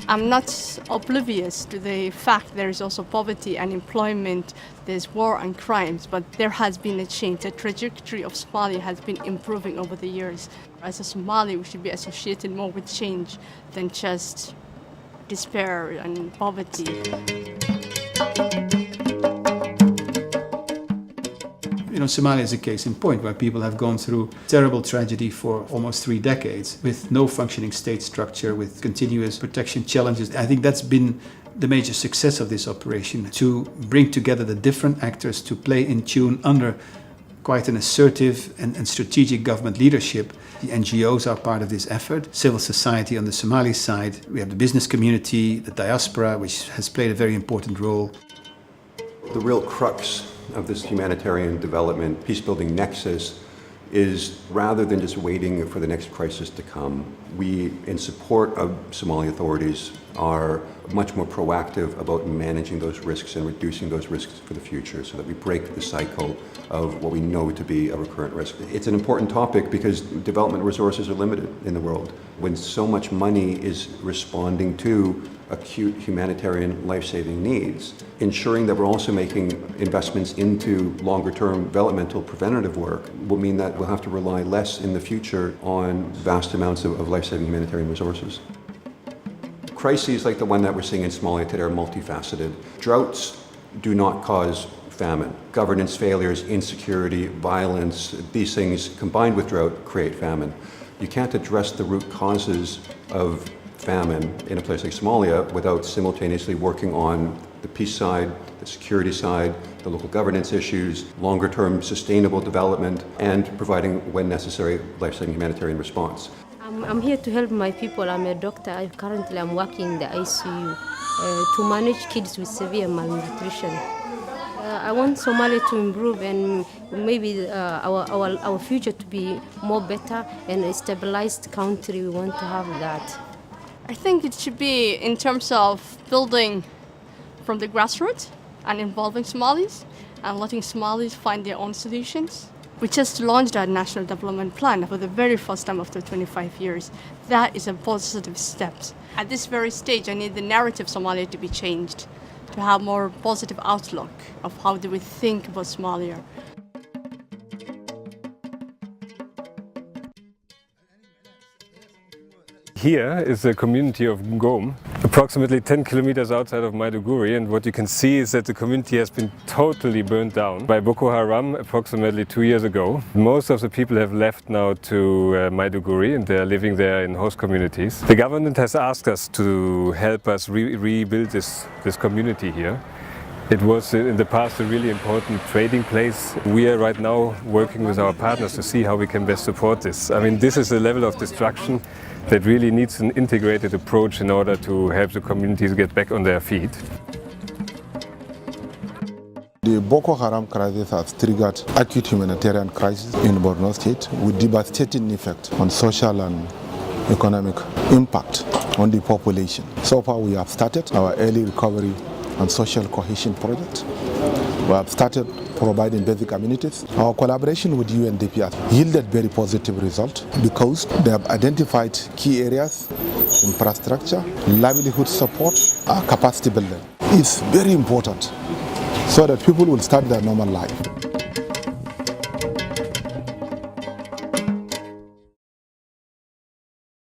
I'm not oblivious to the fact there is also poverty, unemployment, there's war and crimes, but there has been a change. The trajectory of Somalia has been improving over the years. As a Somali, we should be associated more with change than just despair and poverty. Somalia is a case in point where people have gone through terrible tragedy for almost 3 decades with no functioning state structure, with continuous protection challenges. I think that's been the major success of this operation, to bring together the different actors to play in tune under quite an assertive and strategic government leadership. The NGOs are part of this effort, civil society on the Somali side. We have the business community, the diaspora, which has played a very important role. The real crux of this humanitarian development peace-building nexus is, rather than just waiting for the next crisis to come, we, in support of Somali authorities, are much more proactive about managing those risks and reducing those risks for the future so that we break the cycle of what we know to be a recurrent risk. It's an important topic because development resources are limited in the world. When so much money is responding to acute humanitarian life-saving needs, ensuring that we're also making investments into longer-term developmental preventative work will mean that we'll have to rely less in the future on vast amounts of life-saving humanitarian resources. Crises like the one that we're seeing in Somalia today are multifaceted. Droughts do not cause famine. Governance failures, insecurity, violence, these things combined with drought create famine. You can't address the root causes of famine in a place like Somalia without simultaneously working on the peace side, the security side, the local governance issues, longer-term sustainable development, and providing, when necessary, life-saving humanitarian response. I'm here to help my people. I'm a doctor. Currently, I'm working in the ICU to manage kids with severe malnutrition. I want Somalia to improve and maybe our future to be more better and a stabilized country. We want to have that. I think it should be in terms of building from the grassroots and involving Somalis and letting Somalis find their own solutions. We just launched our national development plan for the very first time after 25 years. That is a positive step. At this very stage, I need the narrative of Somalia to be changed, to have more positive outlook of how do we think about Somalia. Here is the community of Ngom, approximately 10 kilometers outside of Maiduguri, and what you can see is that the community has been totally burned down by Boko Haram approximately 2 years ago. Most of the people have left now to Maiduguri and they're living there in host communities. The government has asked us to help us rebuild this community here. It was in the past a really important trading place. We are right now working with our partners to see how we can best support this. I mean, this is a level of destruction that really needs an integrated approach in order to help the communities get back on their feet. The Boko Haram crisis has triggered acute humanitarian crisis in Borno State with devastating effect on social and economic impact on the population. So far we have started our early recovery and social cohesion project. We have started providing basic amenities. Our collaboration with UNDP has yielded very positive results because they have identified key areas, infrastructure, livelihood support, and capacity building. It's very important so that people will start their normal life.